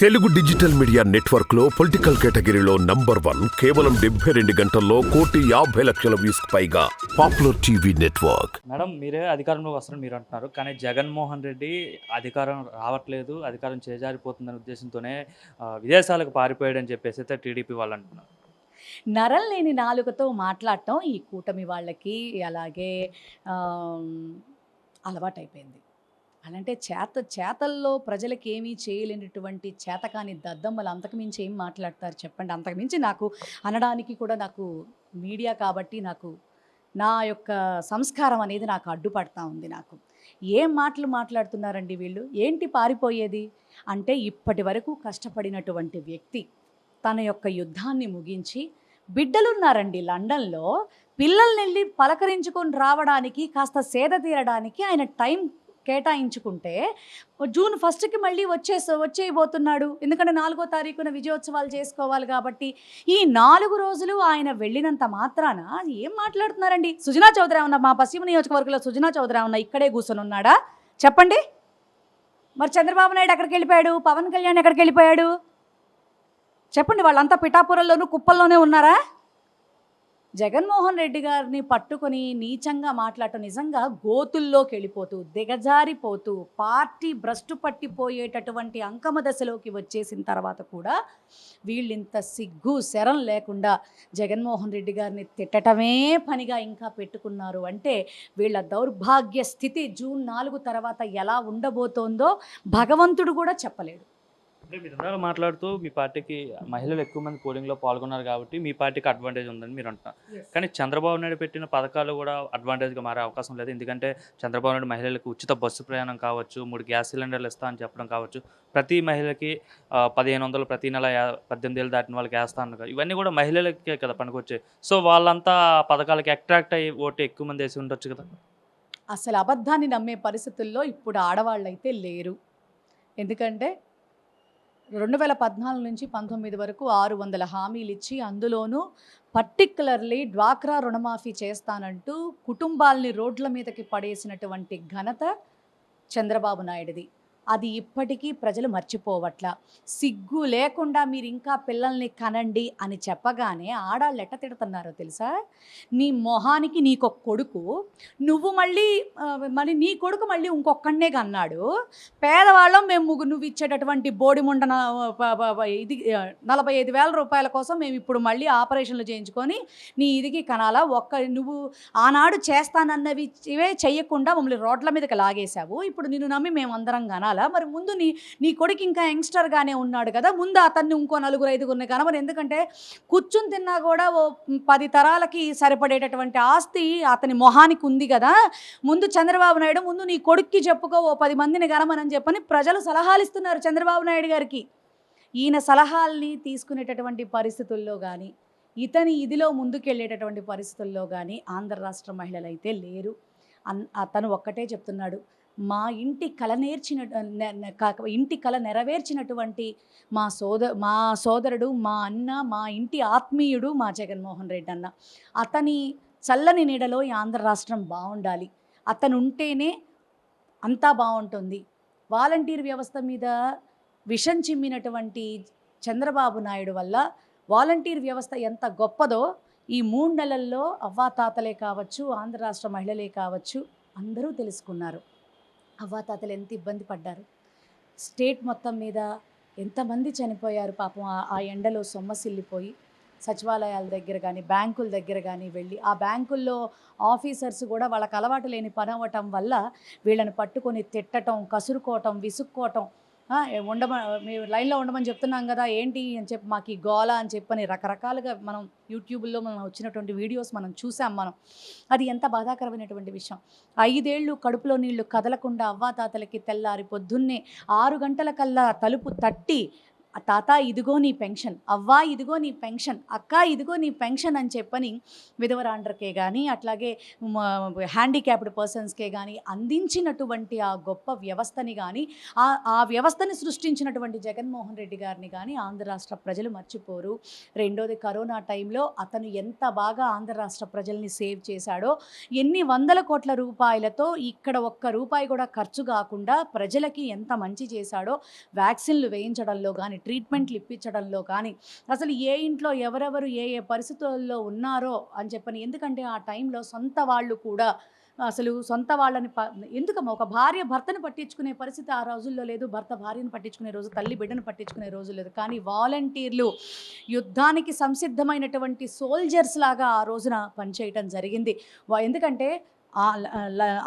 Telugu digital media network లో political కేటగిరీలో number 1 కేవలం 72 గంటల్లో 1,50,00,000 వ్యూస్ పైగా పాపులర్ టీవీ నెట్వర్క్. మేడం మీరే అధికారంలోకి వస్తారని మీరు అంటున్నారు, కానీ జగన్మోహన్ రెడ్డి అధికారం రావట్లేదు, అధికారం చేజారిపోతుందనే ఉద్దేశంతోనే విదేశాలకు పారిపోయాడని చెప్పేసి అయితే టీడీపీ వాళ్ళు అంటున్నారు. నరం లేని నాలుకతో మాట్లాడటం ఈ కూటమి వాళ్ళకి అలాగే అలవాటైపోయింది. అలాంటే చేతల్లో ప్రజలకి ఏమీ చేయలేనటువంటి చేతకాని దద్దమ్మలు అంతకుమించి ఏం మాట్లాడతారు చెప్పండి. అంతకుమించి నాకు అనడానికి కూడా నాకు మీడియా కాబట్టి నాకు నా యొక్క సంస్కారం అనేది నాకు అడ్డుపడతా ఉంది. నాకు ఏం మాటలు మాట్లాడుతున్నారండి వీళ్ళు? ఏంటి పారిపోయేది అంటే, ఇప్పటి వరకు కష్టపడినటువంటి వ్యక్తి తన యొక్క యుద్ధాన్ని ముగించి బిడ్డలున్నారండి లండన్లో, పిల్లల్ని వెళ్ళి పలకరించుకొని రావడానికి కాస్త సేద తీరడానికి ఆయన టైం కేటాయించుకుంటే జూన్ 1కి మళ్ళీ వచ్చేయబోతున్నాడు. ఎందుకంటే 4వ తారీఖున విజయోత్సవాలు చేసుకోవాలి కాబట్టి ఈ 4 రోజులు ఆయన వెళ్ళినంత మాత్రాన ఏం మాట్లాడుతున్నారండి? సుజనా చౌదరి ఏమన్నా మా పశ్చిమ నియోజకవర్గంలో సుజనా చౌదరి ఏమన్నా ఇక్కడే కూర్చొని ఉన్నాడా చెప్పండి? మరి చంద్రబాబు నాయుడు ఎక్కడికి వెళ్ళిపోయాడు? పవన్ కళ్యాణ్ ఎక్కడికి వెళ్ళిపోయాడు చెప్పండి? వాళ్ళంతా పిఠాపురంలోనూ కుప్పల్లోనే ఉన్నారా? జగన్మోహన్ రెడ్డి గారిని పట్టుకొని నీచంగా మాట్లాడటం నిజంగా గోతుల్లోకి వెళ్ళిపోతూ దిగజారిపోతూ పార్టీ భ్రష్టు పట్టిపోయేటటువంటి అంకమ దశలోకి వచ్చేసిన తర్వాత కూడా వీళ్ళింత సిగ్గు శరం లేకుండా జగన్మోహన్ రెడ్డి గారిని తిట్టటమే పనిగా ఇంకా పెట్టుకున్నారు అంటే వీళ్ళ దౌర్భాగ్య స్థితి జూన్ 4 తర్వాత ఎలా ఉండబోతోందో భగవంతుడు కూడా చెప్పలేడు. అంటే మీరు ఇందాక మాట్లాడుతూ మీ పార్టీకి మహిళలు ఎక్కువ మంది పోలింగ్లో పాల్గొన్నారు కాబట్టి మీ పార్టీకి అడ్వాంటేజ్ ఉందని మీరు అంటున్నారు. కానీ చంద్రబాబు నాయుడు పెట్టిన పథకాలు కూడా అడ్వాంటేజ్గా మారే అవకాశం లేదు. ఎందుకంటే చంద్రబాబు నాయుడు మహిళలకు ఉచిత బస్సు ప్రయాణం కావచ్చు, 3 గ్యాస్ సిలిండర్లు ఇస్తా అని చెప్పడం కావచ్చు, ప్రతి మహిళకి 1,500 ప్రతి నెల 18 ఏళ్ళు దాటిన వాళ్ళకి వేస్తా అన్నారు. ఇవన్నీ కూడా మహిళలకే కదా పనికొచ్చాయి. సో వాళ్ళంతా పథకాలకి అట్రాక్ట్ అయ్యి ఓటు ఎక్కువ మంది వేసి ఉండొచ్చు కదా. అసలు అబద్ధాన్ని నమ్మే పరిస్థితుల్లో ఇప్పుడు ఆడవాళ్ళు అయితే లేరు. ఎందుకంటే 2014 నుంచి 19 వరకు 600 హామీలు ఇచ్చి అందులోనూ పర్టిక్యులర్లీ డ్వాక్రా రుణమాఫీ చేస్తానంటూ కుటుంబాల్ని రోడ్ల మీదకి పడేసినటువంటి ఘనత చంద్రబాబు నాయుడుది. అది ఇప్పటికీ ప్రజలు మర్చిపోవట్లా. సిగ్గు లేకుండా మీరు ఇంకా పిల్లల్ని కనండి అని చెప్పగానే ఆడాళ్ళు ఎట్ట తిడుతున్నారో తెలుసా? నీ మొహానికి నీకొక కొడుకు, నువ్వు మళ్ళీ నీ కొడుకు మళ్ళీ ఇంకొక్కడనే కన్నాడు. పేదవాళ్ళం మేము నువ్వు ఇచ్చేటటువంటి బోడిముండ ఇది 45,000 రూపాయల కోసం మేము ఇప్పుడు మళ్ళీ ఆపరేషన్లు చేయించుకొని నీ ఇదికి కనాలా? నువ్వు ఆనాడు చేస్తానన్నవి ఇవే చెయ్యకుండా మమ్మల్ని రోడ్ల మీదకి లాగేశావు. ఇప్పుడు నిన్ను నమ్మి మేమందరం కనాలి. మరి ముందు నీ కొడుకు ఇంకా యంగ్స్టర్గానే ఉన్నాడు కదా, ముందు అతన్ని ఇంకో 4-5 కనమని. ఎందుకంటే కూర్చుని తిన్నా కూడా ఓ 10 తరాలకి సరిపడేటటువంటి ఆస్తి అతని మొహానికి ఉంది కదా. ముందు చంద్రబాబు నాయుడు ముందు నీ కొడుక్కి చెప్పుకో, ఓ 10 మందిని కనమని చెప్పని ప్రజలు సలహాలు ఇస్తున్నారు చంద్రబాబు నాయుడు గారికి. ఈయన సలహాల్ని తీసుకునేటటువంటి పరిస్థితుల్లో కానీ ఇతని ఇదిలో ముందుకెళ్ళేటటువంటి పరిస్థితుల్లో కానీ ఆంధ్ర రాష్ట్ర మహిళలు అయితే లేరు. అతను ఒక్కటే చెప్తున్నాడు, మా ఇంటి కల నెరవేర్చినటువంటి మా సోదరుడు, మా అన్న, మా ఇంటి ఆత్మీయుడు మా జగన్మోహన్ రెడ్డి అన్న. అతని చల్లని నీడలో ఈ ఆంధ్ర రాష్ట్రం బాగుండాలి. అతను ఉంటేనే అంతా బాగుంటుంది. వాలంటీర్ వ్యవస్థ మీద విషం చిమ్మినటువంటి చంద్రబాబు నాయుడు వల్ల వాలంటీర్ వ్యవస్థ ఎంత గొప్పదో ఈ 3 నెలల్లో అవ్వాతాతలే కావచ్చు, ఆంధ్ర రాష్ట్ర మహిళలే కావచ్చు, అందరూ తెలుసుకున్నారు. అవ్వాతాతలు ఎంత ఇబ్బంది పడ్డారు, స్టేట్ మొత్తం మీద ఎంతమంది చనిపోయారు పాపం. ఆ ఎండలో సొమ్మసిల్లిపోయి సచివాలయాల దగ్గర కానీ బ్యాంకుల దగ్గర కానీ వెళ్ళి ఆ బ్యాంకుల్లో ఆఫీసర్స్ కూడా వాళ్ళకి అలవాటు లేని పని అవ్వటం వల్ల వీళ్ళని పట్టుకొని తిట్టడం, కసురుకోవటం, విసుక్కోవటం. మీరు లైన్లో ఉండమని చెప్తున్నాం కదా ఏంటి అని చెప్పి మాకు ఈ గోల అని చెప్పని రకరకాలుగా మనం యూట్యూబ్లో మనం వచ్చినటువంటి వీడియోస్ మనం చూసాం. అది ఎంత బాధాకరమైనటువంటి విషయం. 5 ఏళ్ళు కడుపులో నీళ్లు కదలకుండా అవ్వాతాతలకి తెల్లారి పొద్దున్నే 6 గంటలకల్లా తలుపు తట్టి తాత ఇదిగో నీ పెన్షన్, అవ్వా ఇదిగో నీ పెన్షన్, అక్క ఇదిగో నీ పెన్షన్ అని చెప్పని విధవరాండ్రకే కానీ అట్లాగే హ్యాండిక్యాప్డ్ పర్సన్స్కే కానీ అందించినటువంటి ఆ గొప్ప వ్యవస్థని కానీ ఆ వ్యవస్థని సృష్టించినటువంటి జగన్మోహన్ రెడ్డి గారిని కానీ ఆంధ్ర రాష్ట్ర ప్రజలు మర్చిపోరు. రెండోది కరోనా టైంలో అతను ఎంత బాగా ఆంధ్ర రాష్ట్ర ప్రజల్ని సేవ్ చేశాడో, ఎన్ని వందల కోట్ల రూపాయలతో ఇక్కడ ఒక్క రూపాయి కూడా ఖర్చు కాకుండా ప్రజలకి ఎంత మంచి చేశాడో, వ్యాక్సిన్లు వేయించడంలో కానీ ట్రీట్మెంట్లు ఇప్పించడంలో కానీ అసలు ఏ ఇంట్లో ఎవరెవరు ఏ ఏ పరిస్థితుల్లో ఉన్నారో అని చెప్పని. ఎందుకంటే ఆ టైంలో సొంత వాళ్ళు కూడా అసలు సొంత వాళ్ళని ఎందుకమ్మా ఒక భార్య భర్తను పట్టించుకునే పరిస్థితి ఆ రోజుల్లో లేదు, భర్త భార్యను పట్టించుకునే రోజు, తల్లి బిడ్డను పట్టించుకునే రోజు లేదు. కానీ వాలంటీర్లు యుద్ధానికి సంసిద్ధమైనటువంటి సోల్జర్స్ లాగా ఆ రోజున పనిచేయటం జరిగింది. ఎందుకంటే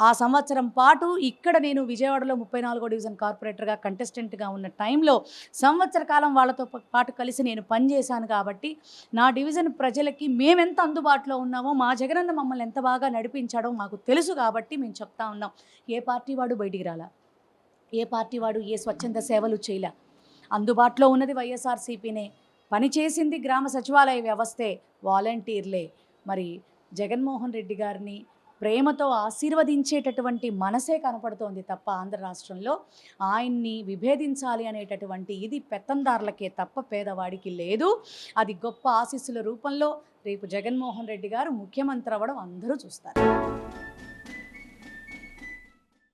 ఆ సంవత్సరం పాటు ఇక్కడ నేను విజయవాడలో 34వ డివిజన్ కార్పొరేటర్గా కంటెస్టెంట్గా ఉన్న టైంలో సంవత్సర కాలం వాళ్ళతో పాటు కలిసి నేను పనిచేశాను. కాబట్టి నా డివిజన్ ప్రజలకి మేమెంత అందుబాటులో ఉన్నామో, మా జగనన్న మమ్మల్ని ఎంత బాగా నడిపించాడో మాకు తెలుసు. కాబట్టి మేము చెప్తా ఉన్నాం, ఏ పార్టీ వాడు బయటికి రాలా, ఏ పార్టీ వాడు ఏ స్వచ్ఛంద సేవలు చేయలే. అందుబాటులో ఉన్నది వైఎస్ఆర్సీపీనే, పనిచేసింది గ్రామ సచివాలయ వ్యవస్థే, వాలంటీర్లే. మరి జగన్మోహన్ రెడ్డి గారిని ప్రేమతో ఆశీర్వదించేటటువంటి మనసే కనపడుతోంది తప్ప ఆంధ్ర రాష్ట్రంలో ఆయన్ని విభేదించాలి అనేటటువంటి ఇది పెత్తందారులకే తప్ప పేదవాడికి లేదు. అది గొప్ప ఆశీస్సుల రూపంలో రేపు జగన్మోహన్ రెడ్డి గారు ముఖ్యమంత్రి అవ్వడం అందరూ చూస్తారు.